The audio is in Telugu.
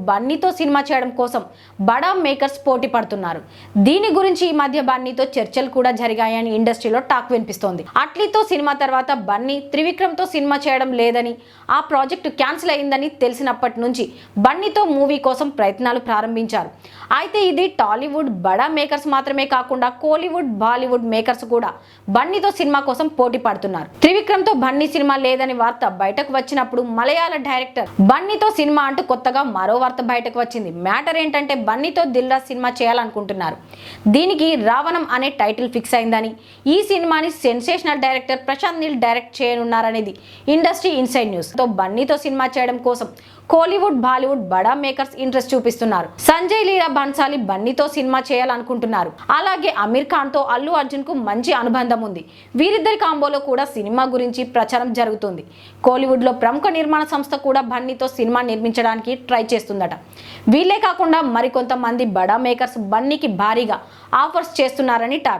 బన్నీతో సినిమా చేయడం కోసం బడా మేకర్స్ పోటీ పడుతున్నారు. దీని గురించి ఈ మధ్య బన్నీతో చర్చలు కూడా జరిగాయని ఇండస్ట్రీలో టాక్ వినిపిస్తోంది. అట్లీతో సినిమా తర్వాత బన్నీ త్రివిక్రమ్తో సినిమా చేయడం లేదని, ఆ ప్రాజెక్టు క్యాన్సిల్ అయిందని తెలిసినప్పటి నుంచి బన్నీతో మూవీ కోసం ప్రయత్నాలు ప్రారంభించారు. అయితే ఇది టాలీవుడ్ బడా మేకర్స్ మాత్రమే కాకుండా కోలీవుడ్, బాలీవుడ్ మేకర్స్ కూడా బన్నీతో సినిమా కోసం పోటీ పడుతున్నారు. త్రివిక్రమ్తో బన్నీ సినిమా లేదని వార్త బయటకు వచ్చినప్పుడు మలయాళ డైరెక్టర్ బన్నీతో సినిమా అంటూ కొత్తగా మరో వార్త బయటకు వచ్చింది. మ్యాటర్ ఏంటంటే బన్నీతో దిల్ రాజు సినిమా చేయాలనుకుంటున్నారు. దీనికి రావణం అనే టైటిల్ ఫిక్స్ అయిందని, ఈ సినిమాని sensational director Prashanth Neel direct చేయనున్నారనేది ఇండస్ట్రీ ఇన్సైడ్ న్యూస్. బన్నీతో సినిమా చేయడం కోసం కోలీవుడ్, బాలీవుడ్ బడా మేకర్స్ ఇంట్రెస్ట్ చూపిస్తున్నారు. సంజయ్ లీలా బన్సాలి బన్నీతో సినిమా చేయాలనుకుంటున్నారు. అలాగే అమీర్ ఖాన్ తో అల్లు అర్జున్ కు మంచి అనుబంధం ఉంది. వీరిద్దరి కాంబోలో కూడా సినిమా గురించి ప్రచారం జరుగుతుంది. కోలీవుడ్ లో ప్రముఖ నిర్మాణ సంస్థ కూడా బన్నీతో సినిమా నిర్మించడానికి ట్రై చేస్తుందట. వీళ్ళే కాకుండా మరికొంతమంది బడా మేకర్స్ బన్నీకి భారీగా ఆఫర్స్ చేస్తున్నారని టాక్.